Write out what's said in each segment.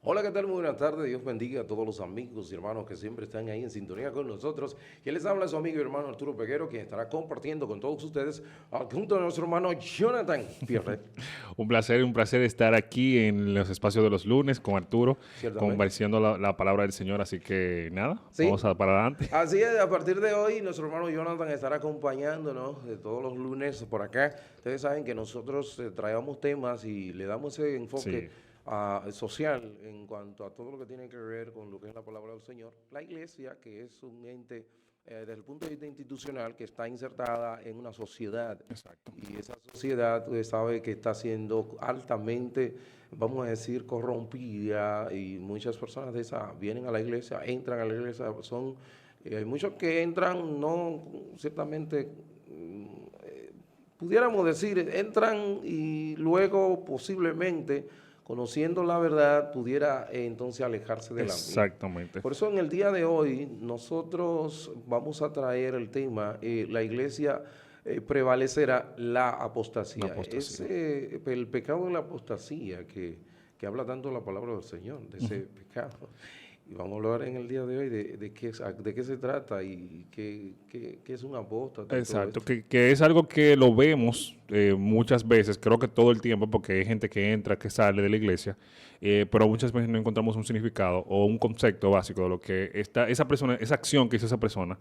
Hola, ¿qué tal? Muy buenas tardes. Dios bendiga a todos los amigos y hermanos que siempre están ahí en sintonía con nosotros. Que les habla su amigo y hermano Arturo Peguero, quien estará compartiendo con todos ustedes junto a nuestro hermano Jonathan Pierre. Un placer estar aquí en los espacios de los lunes con Arturo, Ciertamente. conversando la palabra del Señor. Así que nada, vamos Sí, para adelante. así es. A partir de hoy, nuestro hermano Jonathan estará acompañándonos de todos los lunes por acá. Ustedes saben que nosotros traemos temas y le damos ese enfoque Sí, social en cuanto a todo lo que tiene que ver con lo que es la palabra del Señor. La iglesia, que es un ente desde el punto de vista institucional que está insertada en una sociedad exacto. y esa sociedad usted sabe que está siendo altamente, vamos a decir, corrompida y muchas personas de esas vienen a la iglesia, entran a la iglesia, son hay muchos que entran, no ciertamente, pudiéramos decir, entran y luego posiblemente, conociendo la verdad, pudiera entonces alejarse de la misma. Exactamente. Por eso en el día de hoy nosotros vamos a traer el tema, la iglesia prevalecerá la La apostasía. apostasía. El pecado de la apostasía que habla tanto la palabra del Señor, de ese pecado. Y vamos a hablar en el día de hoy de qué se trata y qué es un apóstata y todo Exacto, esto. que es algo que lo vemos muchas veces, creo que todo el tiempo, porque hay gente que entra, que sale de la iglesia, pero muchas veces no encontramos un significado o un concepto básico de lo que esa persona, esa acción que hizo esa persona,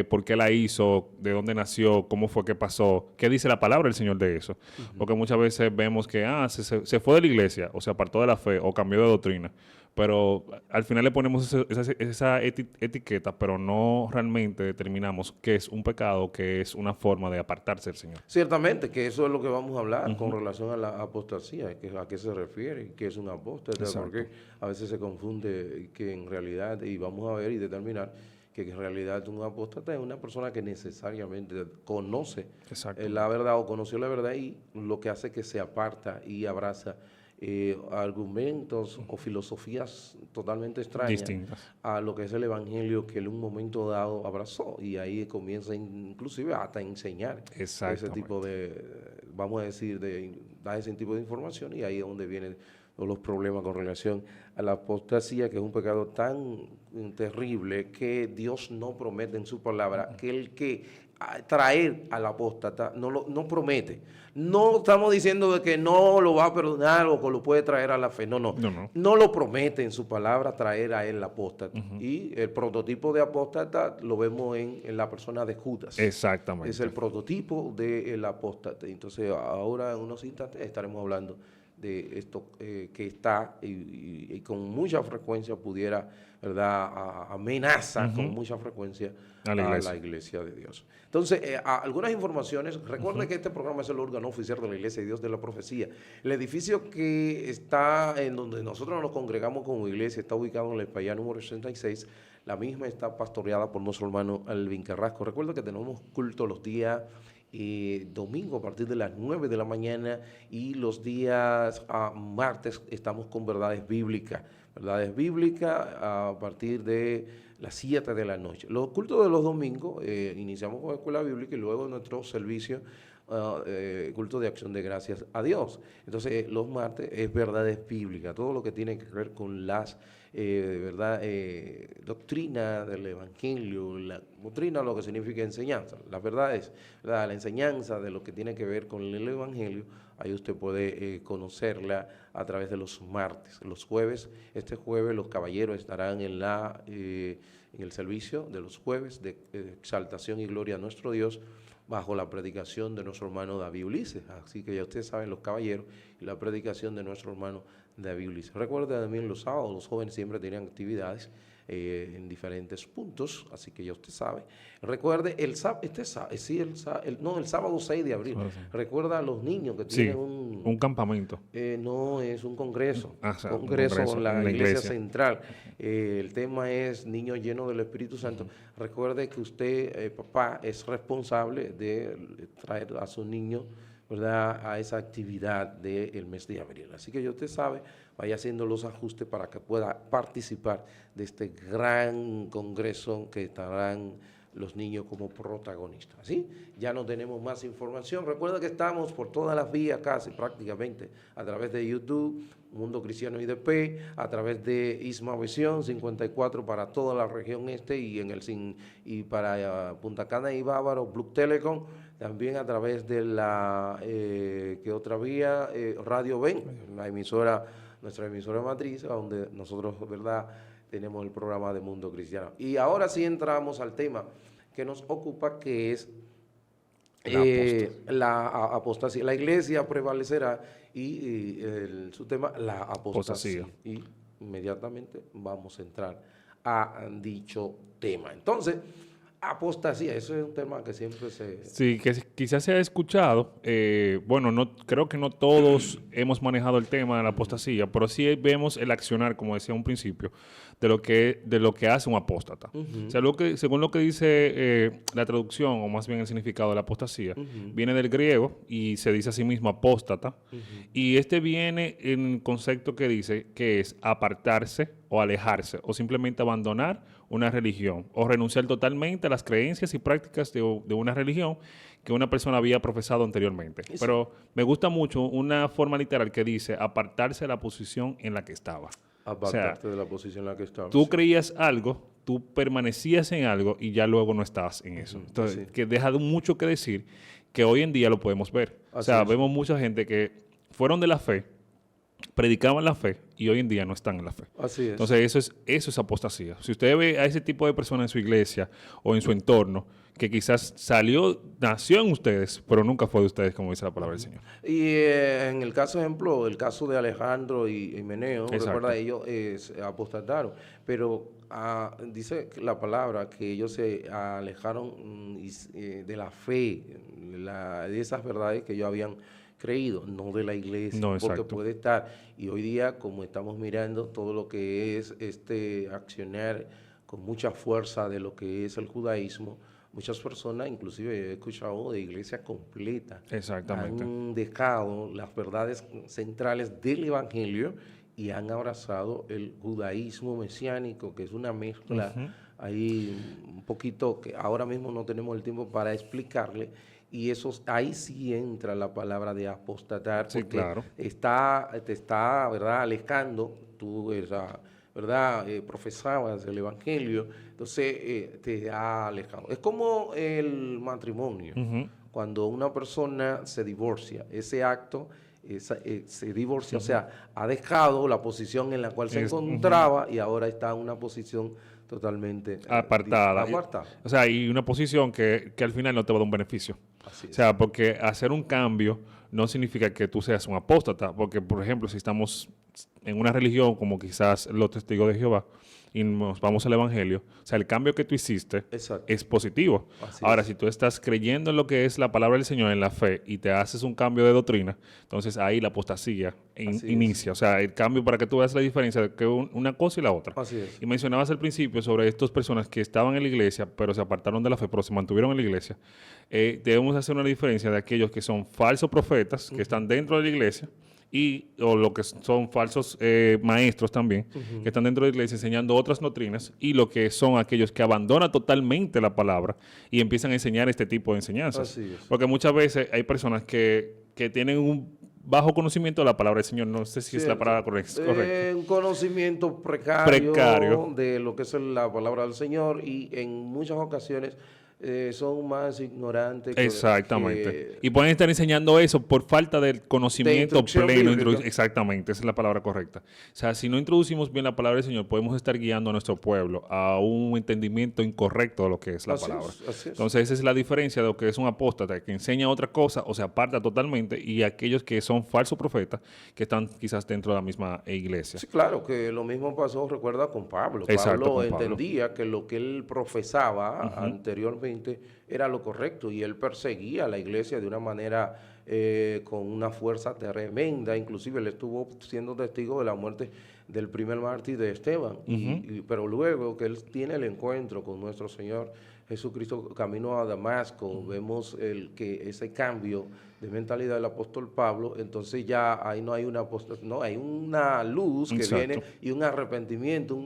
por qué la hizo, de dónde nació, cómo fue que pasó, qué dice la palabra del Señor de eso. Ujú. Porque muchas veces vemos que se fue de la iglesia, o se apartó de la fe, o cambió de doctrina, pero al final le ponemos esa etiqueta, pero no realmente determinamos qué es un pecado, qué es una forma de apartarse del Señor. Ciertamente que eso es lo que vamos a hablar con relación a la apostasía, a qué se refiere, qué es un apóstata, Exacto, porque a veces se confunde que en realidad, y vamos a ver y determinar que en realidad un apóstata es una persona que necesariamente conoce la exactamente. verdad o conoció la verdad y lo que hace que se aparta y abraza argumentos o filosofías totalmente extrañas Distintas. a lo que es el evangelio que en un momento dado abrazó y ahí comienza inclusive hasta a enseñar ese tipo Exactamente. de, vamos a decir, da ese tipo de información y ahí es donde vienen todos los problemas con relación a la apostasía, que es un pecado tan terrible que Dios no promete en su palabra que el que traer al apóstata no promete. No estamos diciendo de que no lo va a perdonar o que lo puede traer a la fe, no, no. No, no. No lo promete en su palabra traer a él el apóstata. Y el prototipo de apóstata lo vemos en la persona de Judas. Es el Exactamente. prototipo del apóstata. Entonces, ahora en unos instantes estaremos hablando de esto que está y con mucha frecuencia pudiera, ¿verdad?, amenaza con Ujú. mucha frecuencia A la a la iglesia. iglesia de Dios. Entonces, algunas informaciones. Recuerde que este programa es el órgano oficial de la Iglesia de Dios de la Profecía. El edificio que está en donde nosotros nos congregamos como iglesia está ubicado en el Payá número 66. La misma está pastoreada por nuestro hermano Alvin Carrasco. Recuerda que tenemos culto los días domingo a partir de las 9 de la mañana y los días martes estamos con verdades bíblicas. Verdades bíblicas a partir de las 7 de la noche. Los cultos de los domingos iniciamos con escuela bíblica y luego nuestro servicio culto de acción de gracias a Dios. Entonces, los martes es verdades bíblicas, todo lo que tiene que ver con las verdad, doctrina del Evangelio, la doctrina lo que significa enseñanza, las verdades, ¿verdad? La enseñanza de lo que tiene que ver con el Evangelio, ahí usted puede conocerla a través de los martes. Los jueves, este jueves los caballeros estarán en el servicio de los jueves de exaltación y gloria a nuestro Dios, bajo la predicación de nuestro hermano David Ulises. Así que ya ustedes saben, los caballeros, y la predicación de nuestro hermano David Ulises. Recuerda también los sábados, los jóvenes siempre tenían actividades en diferentes puntos, así que ya usted sabe. Recuerde, el sábado, sí, no, el sábado 6 de abril. Ahora sí. Recuerda a los niños que tienen Sí, un campamento. no, es O sea, un congreso congreso en en la la iglesia iglesia. central. El tema es niños llenos del Espíritu Santo. Recuerde que usted, papá, es responsable de traer a su niño, ¿verdad?, a esa actividad del mes de abril. Así que ya usted sabe, vaya haciendo los ajustes para que pueda participar de este gran congreso que estarán los niños como protagonistas. ¿Sí? Ya no tenemos más información. Recuerda que estamos por todas las vías, casi prácticamente, a través de YouTube, Mundo Cristiano IDP, a través de Ismavisión 54 para toda la región este y para Punta Cana y Bávaro, Blue Telecom, también a través de la, ¿qué otra vía? Radio Ven, nuestra emisora matriz, donde nosotros, ¿verdad?, tenemos el programa de Mundo Cristiano. Y ahora sí entramos al tema que nos ocupa, que es la apostasía. La iglesia prevalecerá y su tema, la apostasía. Y inmediatamente vamos a entrar a dicho tema. Entonces, apostasía, eso es un tema que siempre se... Sí, que quizás se ha escuchado. Bueno, no creo que no todos hemos manejado el tema de la apostasía, pero sí vemos el accionar, como decía un principio, de lo que hace un apóstata. O sea, según lo que dice la traducción, o más bien el significado de la apostasía, viene del griego y se dice a sí mismo apóstata. Y este viene en el concepto que dice que es apartarse o alejarse, o simplemente abandonar una religión, o renunciar totalmente a las creencias y prácticas de una religión que una persona había profesado anteriormente. Sí. Pero me gusta mucho una forma literal que dice apartarse de la posición en la que estaba. Apartarte de la posición en la que estaba. Tú creías algo, tú permanecías en algo y ya luego no estabas en eso. Entonces, que deja mucho que decir que hoy en día lo podemos ver. Vemos mucha gente que fueron de la fe, predicaban la fe y hoy en día no están en la fe. Así es. Entonces eso es apostasía. Si usted ve a ese tipo de personas en su iglesia o en su entorno, que quizás nació en ustedes, pero nunca fue de ustedes, como dice la palabra del Señor. Y en el caso, ejemplo, el caso de Alejandro y Meneo, recuerda, ellos apostataron, pero dice la palabra que ellos se alejaron de la fe, de esas verdades que ellos habían creído, no de la iglesia, no, porque puede estar, y hoy día como estamos mirando todo lo que es accionar con mucha fuerza de lo que es el judaísmo, muchas personas, inclusive he escuchado de iglesias completas, han dejado las verdades centrales del evangelio y han abrazado el judaísmo mesiánico, que es una mezcla ahí un poquito que ahora mismo no tenemos el tiempo para explicarle. Y ahí sí entra la palabra de apostatar, porque te está, ¿verdad?, alejando, tú ¿verdad?, profesabas el evangelio, entonces te ha alejado. Es como el matrimonio, cuando una persona se divorcia, ese acto se divorcia, o sea, ha dejado la posición en la cual se encontraba y ahora está en una posición totalmente apartada. O sea, y una posición que al final no te va a dar un beneficio. O sea, porque hacer un cambio no significa que tú seas un apóstata, porque, por ejemplo, si estamos en una religión como quizás los testigos de Jehová y nos vamos al evangelio, o sea, el cambio que tú hiciste es positivo. Ahora, si tú estás creyendo en lo que es la palabra del Señor, en la fe, y te haces un cambio de doctrina, entonces ahí la apostasía inicia. O sea, el cambio para que tú veas la diferencia de que una cosa y la otra. Y mencionabas al principio sobre estas personas que estaban en la iglesia, pero se apartaron de la fe, pero se mantuvieron en la iglesia. Debemos hacer una diferencia de aquellos que son falsos profetas, que están dentro de la iglesia, o lo que son falsos maestros también, que están dentro de la iglesia enseñando otras doctrinas, y lo que son aquellos que abandonan totalmente la palabra y empiezan a enseñar este tipo de enseñanzas. Porque muchas veces hay personas que tienen un bajo conocimiento de la palabra del Señor, no sé si es la palabra correcta. Un conocimiento precario de lo que es la palabra del Señor, y en muchas ocasiones son más ignorantes. Exactamente. Y pueden estar enseñando eso por falta del conocimiento pleno. Exactamente, esa es la palabra correcta. O sea, si no introducimos bien la palabra del Señor, podemos estar guiando a nuestro pueblo a un entendimiento incorrecto de lo que es la palabra. Entonces, esa es la diferencia de lo que es un apóstata, que enseña otra cosa o se aparta totalmente, y aquellos que son falsos profetas, que están quizás dentro de la misma iglesia. Sí, claro, que lo mismo pasó, recuerda, con Pablo. Pablo entendía que lo que él profesaba anteriormente era lo correcto, y él perseguía a la iglesia de una manera con una fuerza tremenda. Inclusive él estuvo siendo testigo de la muerte del primer mártir de Esteban, pero luego que él tiene el encuentro con nuestro Señor Jesucristo camino a Damasco, vemos que ese cambio de mentalidad del apóstol Pablo, entonces ya ahí no hay una no, hay una luz que viene y un arrepentimiento,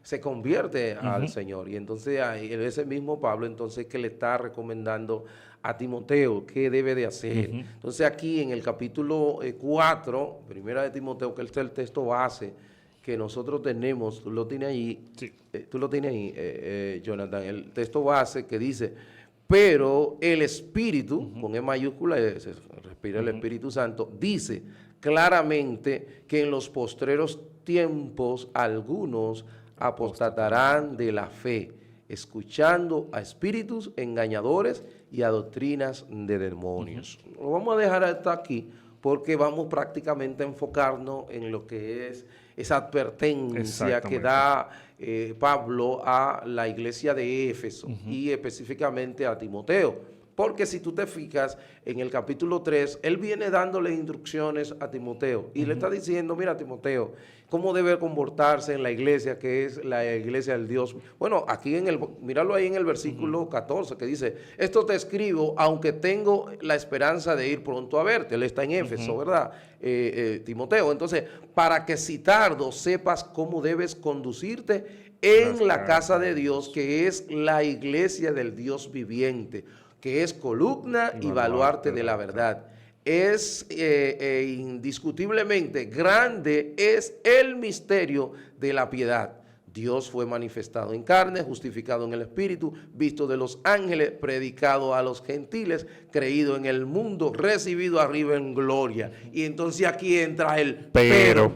se convierte al Señor. Y entonces hay ese mismo Pablo entonces que le está recomendando a Timoteo qué debe de hacer. Entonces aquí en el capítulo 4, primera de Timoteo, que este es el texto base que nosotros tenemos, tú lo tienes ahí, Jonathan, el texto base que dice, pero el Espíritu, con E mayúscula, se respira el Espíritu Santo, dice claramente que en los postreros tiempos algunos apostatarán de la fe, escuchando a espíritus engañadores y a doctrinas de demonios. Lo vamos a dejar hasta aquí porque vamos prácticamente a enfocarnos en lo que es esa advertencia que da Pablo a la iglesia de Éfeso y específicamente a Timoteo. Porque si tú te fijas, en el capítulo 3, él viene dándole instrucciones a Timoteo y le está diciendo, mira Timoteo, cómo debe comportarse en la iglesia, que es la iglesia del Dios. Bueno, aquí míralo ahí en el versículo 14, que dice, esto te escribo, aunque tengo la esperanza de ir pronto a verte. Él está en Éfeso, ¿verdad? Timoteo. Entonces, para que si tardo sepas cómo debes conducirte en la casa de Dios, que es la iglesia del Dios viviente, que es columna y baluarte de la verdad. Es indiscutiblemente grande es el misterio de la piedad. Dios fue manifestado en carne, justificado en el Espíritu, visto de los ángeles, predicado a los gentiles, creído en el mundo, recibido arriba en gloria. Y entonces aquí entra el pero.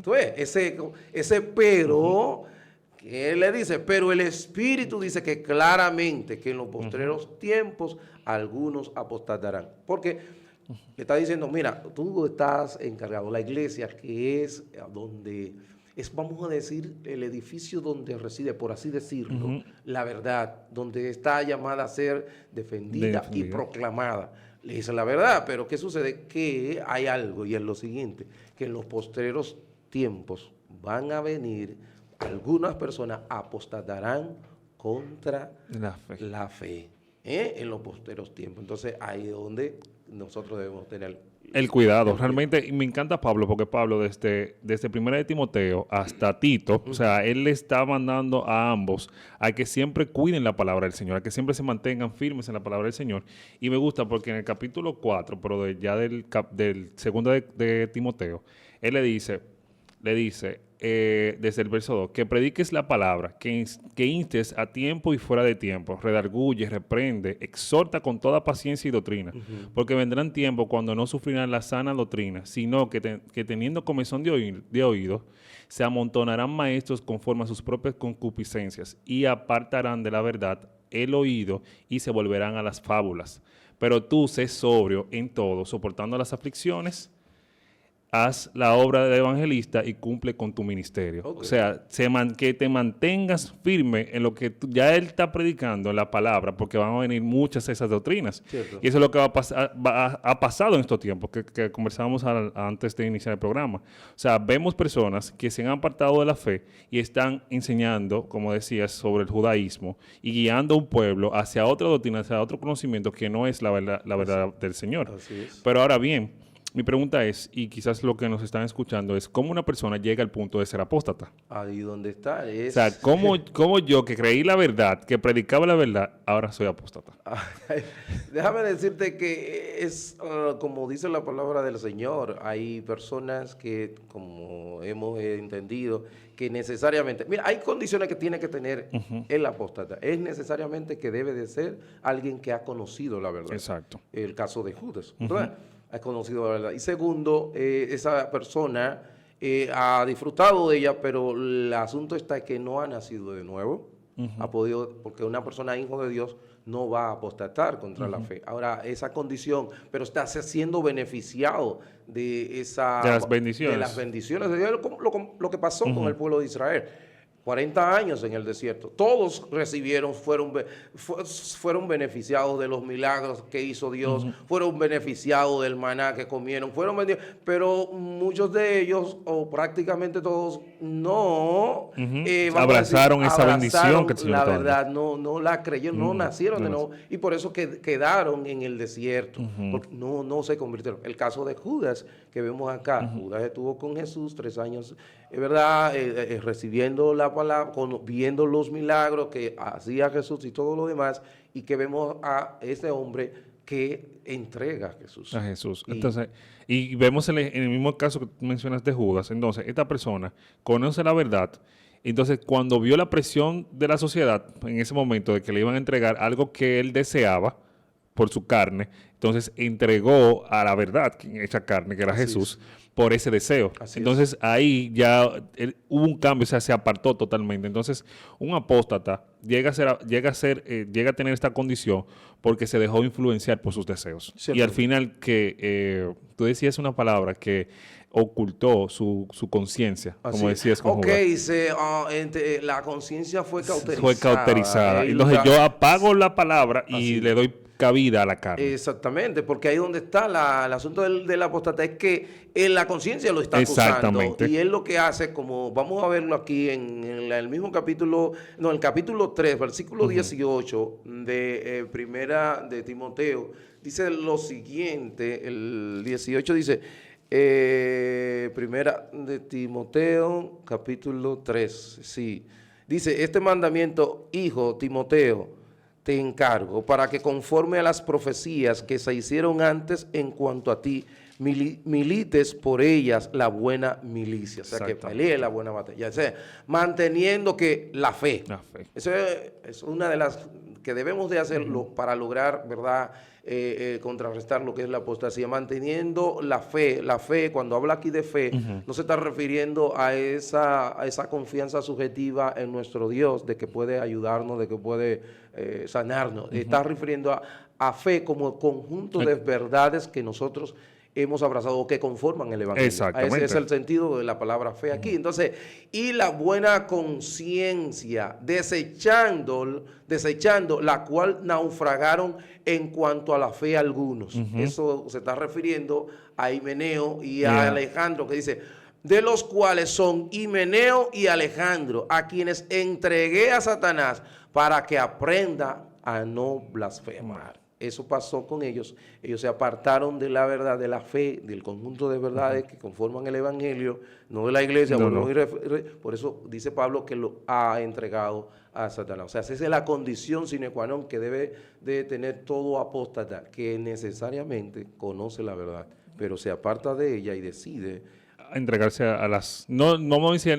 ¿Tú ves? Ese pero... que él le dice, pero el Espíritu dice que claramente que en los postreros tiempos algunos apostatarán. Porque le está diciendo, mira, tú estás encargado, la iglesia que es donde, vamos a decir, el edificio donde reside, por así decirlo, la verdad, donde está llamada a ser defendida y proclamada. Le dice la verdad, pero ¿qué sucede? Que hay algo, y es lo siguiente, que en los postreros tiempos van a venir algunas personas apostatarán contra la fe en los posteros tiempos. Entonces, ahí es donde nosotros debemos tener el cuidado. Realmente me encanta Pablo, porque Pablo desde 1 de Timoteo hasta Tito, o sea, él le está mandando a ambos a que siempre cuiden la palabra del Señor, a que siempre se mantengan firmes en la palabra del Señor. Y me gusta porque en el capítulo 4, pero del 2 de Timoteo, él le dice desde el verso 2, que prediques la palabra, que instes a tiempo y fuera de tiempo, redarguye, reprende, exhorta con toda paciencia y doctrina, porque vendrán tiempos cuando no sufrirán la sana doctrina, sino que teniendo comezón de oído, se amontonarán maestros conforme a sus propias concupiscencias y apartarán de la verdad el oído y se volverán a las fábulas. Pero tú sé sobrio en todo, soportando las aflicciones, haz la obra de evangelista y cumple con tu ministerio. Okay. O sea, que te mantengas firme en lo que ya él está predicando, en la palabra, porque van a venir muchas de esas doctrinas. Cierto. Y eso es lo que ha pasado en estos tiempos, que conversábamos antes de iniciar el programa. O sea, vemos personas que se han apartado de la fe y están enseñando, como decías, sobre el judaísmo y guiando a un pueblo hacia otra doctrina, hacia otro conocimiento que no es la verdad del Señor. Así es. Pero ahora bien, mi pregunta es, y quizás lo que nos están escuchando, es cómo una persona llega al punto de ser apóstata. Ahí donde está. O sea, ¿cómo yo, que creí la verdad, que predicaba la verdad, ahora soy apóstata? Déjame decirte que es como dice la palabra del Señor. Hay personas que, como hemos entendido, que necesariamente... Mira, hay condiciones que tiene que tener el apóstata. Es necesariamente que debe de ser alguien que ha conocido la verdad. Exacto. El caso de Judas, ¿verdad? Ha conocido la verdad. Y segundo, esa persona ha disfrutado de ella, pero el asunto está que no ha nacido de nuevo. Ha podido, porque una persona hijo de Dios no va a apostatar contra la fe. Ahora, esa condición, pero está siendo beneficiado de las bendiciones de Dios, lo que pasó con el pueblo de Israel. 40 años en el desierto. Todos recibieron, fueron beneficiados de los milagros que hizo Dios, fueron beneficiados del maná que comieron, pero muchos de ellos, o prácticamente todos, no abrazaron esa bendición que el Señor la estaba verdad, no la creyeron, no nacieron de nuevo, y por eso quedaron en el desierto, porque no se convirtieron. El caso de Judas, que vemos acá, Judas estuvo con Jesús 3 años, es verdad, recibiendo la palabra, viendo los milagros que hacía Jesús y todo lo demás, y que vemos a ese hombre que entrega a Jesús. A Jesús. Entonces, y vemos en el mismo caso que tú mencionas de Judas, entonces, esta persona conoce la verdad. Entonces, cuando vio la presión de la sociedad en ese momento de que le iban a entregar algo que él deseaba por su carne, entonces entregó a la verdad, esa carne, que era Así Jesús, es. por ese deseo. Así Entonces, ahí ya hubo un cambio, o sea, se apartó totalmente. Entonces, un apóstata llega a tener esta condición porque se dejó influenciar por sus deseos. Cierto. Y al final, tú decías una palabra que ocultó su conciencia, como decías con Judas. La conciencia fue cauterizada. Fue cauterizada. Entonces yo apago la palabra y le doy cabida a la carne. Exactamente, porque ahí donde está el asunto del apóstata es que la conciencia lo está acusando. Y él lo que hace, como vamos a verlo aquí en el mismo capítulo, el capítulo 3, versículo 18 de Primera de Timoteo, dice lo siguiente, el 18 dice... Primera de Timoteo, capítulo 3, sí. Dice, este mandamiento, hijo Timoteo, te encargo, para que conforme a las profecías que se hicieron antes en cuanto a ti, milites por ellas la buena milicia. O sea, que pelee la buena batalla. O sea, manteniendo que la fe. Esa es una de las que debemos de hacerlo para lograr, ¿verdad?, contrarrestar lo que es la apostasía, manteniendo la fe. La fe, cuando habla aquí de fe, no se está refiriendo a esa confianza subjetiva en nuestro Dios, de que puede ayudarnos, de que puede sanarnos. Está refiriendo a fe como conjunto de verdades que nosotros hemos abrazado o que conforman el Evangelio. Exactamente. Ese es el sentido de la palabra fe aquí. Entonces, y la buena conciencia, desechando la cual naufragaron en cuanto a la fe algunos. Eso se está refiriendo a Himeneo y a Alejandro, que dice, de los cuales son Himeneo y Alejandro, a quienes entregué a Satanás para que aprenda a no blasfemar. Eso pasó con ellos. Ellos se apartaron de la verdad, de la fe, del conjunto de verdades que conforman el Evangelio, no de la iglesia. Por eso dice Pablo que lo ha entregado a Satanás. O sea, esa es la condición sine qua non que debe de tener todo apóstata, que necesariamente conoce la verdad, pero se aparta de ella y decide entregarse a las... No entregarse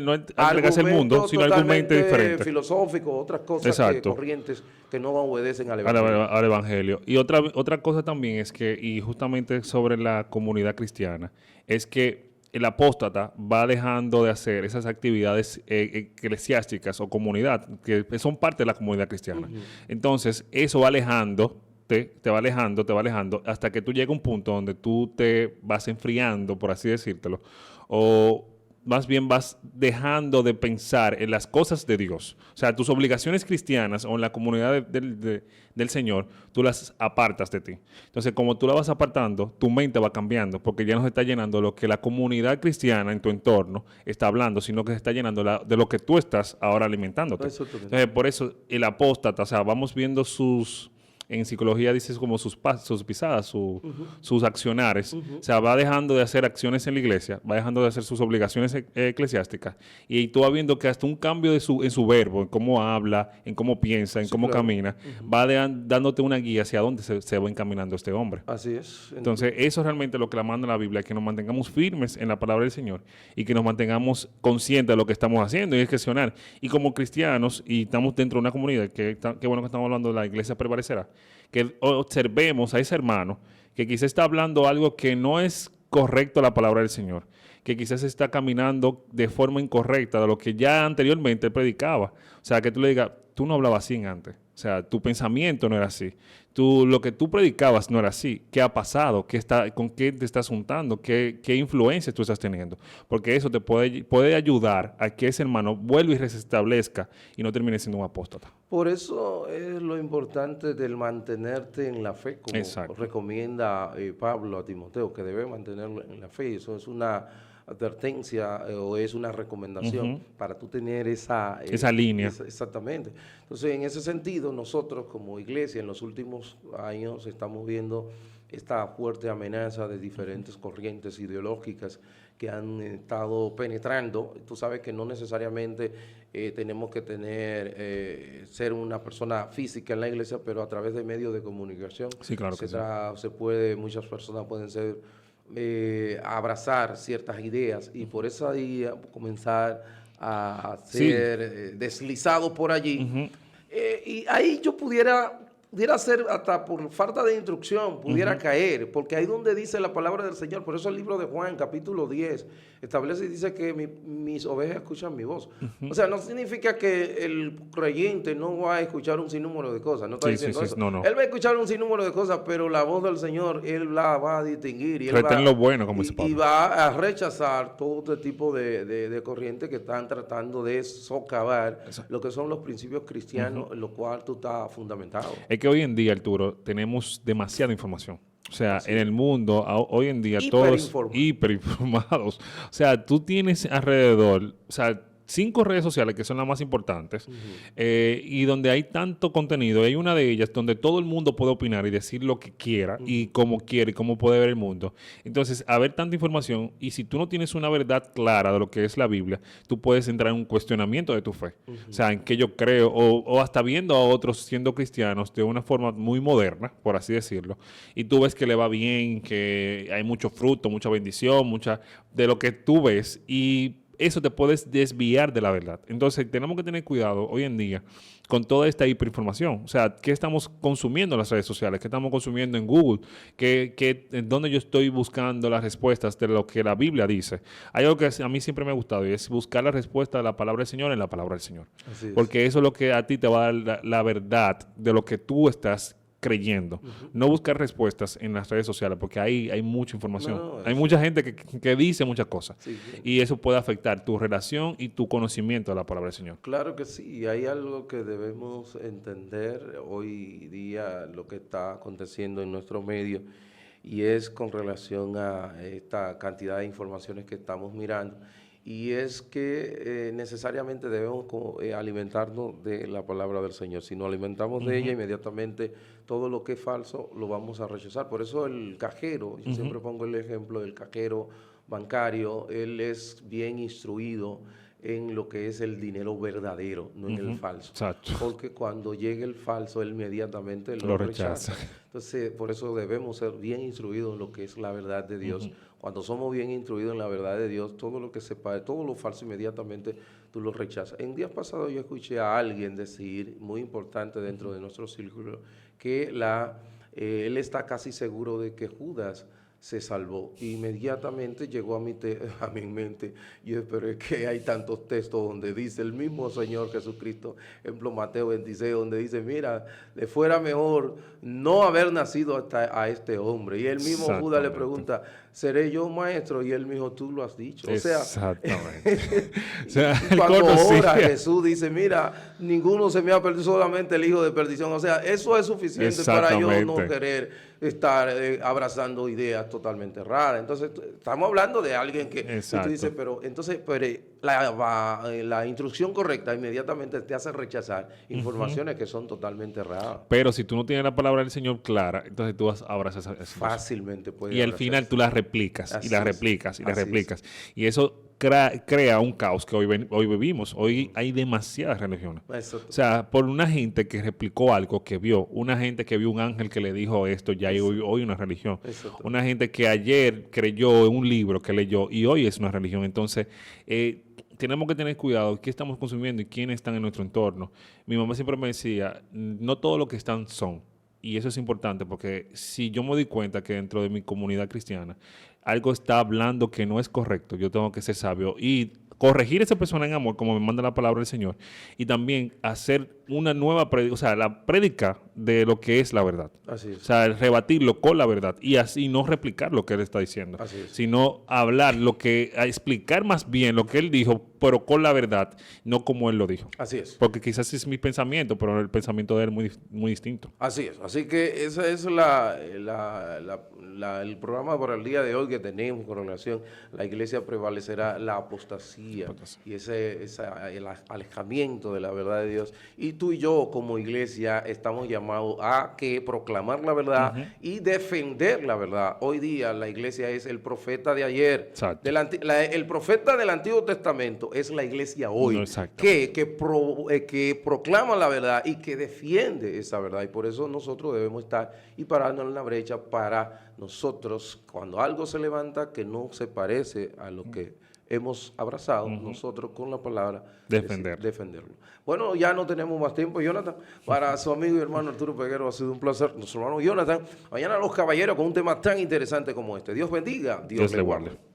al mundo, sino argumentos diferentes. Filosóficos, otras cosas corrientes que no obedecen al Evangelio. Al Evangelio. Y otra cosa también es que, y justamente sobre la comunidad cristiana, es que el apóstata va dejando de hacer esas actividades eclesiásticas o comunidad, que son parte de la comunidad cristiana. Entonces, eso va alejando... Te va alejando, hasta que tú llegas a un punto donde tú te vas enfriando, por así decírtelo, o más bien vas dejando de pensar en las cosas de Dios. O sea, tus obligaciones cristianas o en la comunidad del Señor, tú las apartas de ti. Entonces, como tú la vas apartando, tu mente va cambiando, porque ya no se está llenando lo que la comunidad cristiana en tu entorno está hablando, sino que se está llenando de lo que tú estás ahora alimentándote. Entonces, por eso el apóstata, o sea, vamos viendo en psicología dices como sus pisadas, sus accionares. O sea, va dejando de hacer acciones en la iglesia, va dejando de hacer sus obligaciones eclesiásticas. Y tú vas viendo que hasta un cambio en su verbo, en cómo habla, en cómo piensa, en cómo camina, va dándote una guía hacia dónde se va encaminando este hombre. Así es. Entonces, eso es realmente lo que la manda la Biblia, que nos mantengamos firmes en la palabra del Señor y que nos mantengamos conscientes de lo que estamos haciendo y es gestionar. Y como cristianos, y estamos dentro de una comunidad, qué bueno que estamos hablando de la iglesia prevalecerá, que observemos a ese hermano que quizás está hablando algo que no es correcto a la palabra del Señor, que quizás está caminando de forma incorrecta de lo que ya anteriormente él predicaba. O sea, que tú le digas, tú no hablabas así antes. O sea, tu pensamiento no era así. Lo que tú predicabas no era así. ¿Qué ha pasado? ¿Con qué te estás juntando? ¿Qué influencias tú estás teniendo? Porque eso te puede ayudar a que ese hermano vuelva y se establezca y no termine siendo un apóstata. Por eso es lo importante del mantenerte en la fe, como Exacto. recomienda Pablo a Timoteo, que debe mantenerlo en la fe. Eso es una advertencia o es una recomendación para tú tener esa línea. Exactamente. Entonces, en ese sentido, nosotros como iglesia en los últimos años estamos viendo esta fuerte amenaza de diferentes corrientes ideológicas que han estado penetrando. Tú sabes que no necesariamente tenemos que ser una persona física en la iglesia, pero a través de medios de comunicación. Sí, claro que sí. Muchas personas pueden abrazar ciertas ideas y por esa idea comenzar a ser deslizados por allí. Y ahí yo pudiera ser, hasta por falta de instrucción, pudiera caer, porque ahí donde dice la palabra del Señor, por eso el libro de Juan, capítulo 10, establece y dice que mis ovejas escuchan mi voz. O sea, no significa que el creyente no va a escuchar un sinnúmero de cosas, no está diciendo eso. No. Él va a escuchar un sinnúmero de cosas, pero la voz del Señor, él la va a distinguir. Y lo bueno, como dice Pablo. Y va a rechazar todo este tipo de corrientes que están tratando de socavar lo que son los principios cristianos, en los cuales tú estás fundamentado. Es que hoy en día, Arturo, tenemos demasiada información. O sea, en el mundo, hoy en día, todos hiperinformados. O sea, tú tienes alrededor, o sea, 5 redes sociales que son las más importantes y donde hay tanto contenido. Hay una de ellas donde todo el mundo puede opinar y decir lo que quiera y cómo quiere y cómo puede ver el mundo. Entonces, haber tanta información y si tú no tienes una verdad clara de lo que es la Biblia, tú puedes entrar en un cuestionamiento de tu fe. O sea, en qué yo creo o hasta viendo a otros siendo cristianos de una forma muy moderna, por así decirlo, y tú ves que le va bien, que hay mucho fruto, mucha bendición, mucha de lo que tú ves y eso te puedes desviar de la verdad. Entonces, tenemos que tener cuidado hoy en día con toda esta hiperinformación. O sea, ¿qué estamos consumiendo en las redes sociales? ¿Qué estamos consumiendo en Google? ¿En dónde yo estoy buscando las respuestas de lo que la Biblia dice? Hay algo que a mí siempre me ha gustado y es buscar la respuesta de la palabra del Señor en la palabra del Señor. Porque eso es lo que a ti te va a dar la verdad de lo que tú estás creyendo. No buscar respuestas en las redes sociales, porque ahí hay mucha información. Hay mucha gente que dice muchas cosas. Y eso puede afectar tu relación y tu conocimiento de la palabra del Señor. Claro que sí. Y hay algo que debemos entender hoy día, lo que está aconteciendo en nuestro medio, y es con relación a esta cantidad de informaciones que estamos mirando. Y es que necesariamente debemos alimentarnos de la palabra del Señor. Si nos alimentamos de ella, inmediatamente todo lo que es falso lo vamos a rechazar. Por eso el cajero, yo siempre pongo el ejemplo del cajero bancario, él es bien instruido en lo que es el dinero verdadero, no en el falso. Exacto. Porque cuando llegue el falso, él inmediatamente lo rechaza. Entonces, por eso debemos ser bien instruidos en lo que es la verdad de Dios. Cuando somos bien instruidos en la verdad de Dios, todo lo que sepa, todo lo falso inmediatamente tú lo rechazas. En días pasados yo escuché a alguien decir, muy importante dentro de nuestro círculo, que él está casi seguro de que Judas se salvó. Inmediatamente llegó a mi mente, pero es que hay tantos textos donde dice el mismo Señor Jesucristo, ejemplo Mateo 26, donde dice, mira, le fuera mejor no haber nacido hasta a este hombre. Y el mismo Judas le pregunta, ¿seré yo maestro? Y él mismo, tú lo has dicho. Exactamente. Cuando ora Jesús dice, mira, ninguno se me ha perdido, solamente el hijo de perdición. O sea, eso es suficiente para yo no querer estar abrazando ideas totalmente raras. Entonces, estamos hablando de alguien que tú dices, pero la instrucción correcta inmediatamente te hace rechazar informaciones que son totalmente raras. Pero si tú no tienes la palabra del Señor clara, entonces tú vas a abrazar esa fácilmente puedes y al final tú la replicas y la replicas y la replicas. Y eso crea un caos que hoy vivimos. Hoy hay demasiadas religiones. Exacto. O sea, por una gente que replicó algo que vio, una gente que vio un ángel que le dijo esto, ya hay hoy una religión. Exacto. Una gente que ayer creyó en un libro que leyó y hoy es una religión. Entonces, tenemos que tener cuidado de qué estamos consumiendo y quiénes están en nuestro entorno. Mi mamá siempre me decía, no todo lo que están son. Y eso es importante porque si yo me doy cuenta que dentro de mi comunidad cristiana algo está hablando que no es correcto, yo tengo que ser sabio y corregir a esa persona en amor, como me manda la palabra del Señor, y también hacer una nueva prédica, o sea, la prédica de lo que es la verdad. Así es. O sea, rebatirlo con la verdad y así no replicar lo que él está diciendo, Así es. sino hablar a explicar más bien lo que él dijo, pero con la verdad, no como él lo dijo. Así es. Porque quizás es mi pensamiento, pero el pensamiento de él es muy distinto. Así es. Así que ese es el programa para el día de hoy que tenemos con relación. La iglesia prevalecerá la apostasía y el alejamiento de la verdad de Dios. Y tú y yo como iglesia estamos llamados a que proclamar la verdad y defender la verdad. Hoy día la iglesia es el profeta de ayer. Exacto. El profeta del Antiguo Testamento es la iglesia hoy, No, exacto. que proclama la verdad y que defiende esa verdad. Y por eso nosotros debemos estar y pararnos en la brecha para nosotros, cuando algo se levanta que no se parece a lo que hemos abrazado, nosotros con la palabra defenderlo. Bueno, ya no tenemos más tiempo, Jonathan. Para su amigo y hermano Arturo Peguero ha sido un placer. Nuestro hermano Jonathan, mañana los caballeros con un tema tan interesante como este. Dios bendiga, Dios le guarde.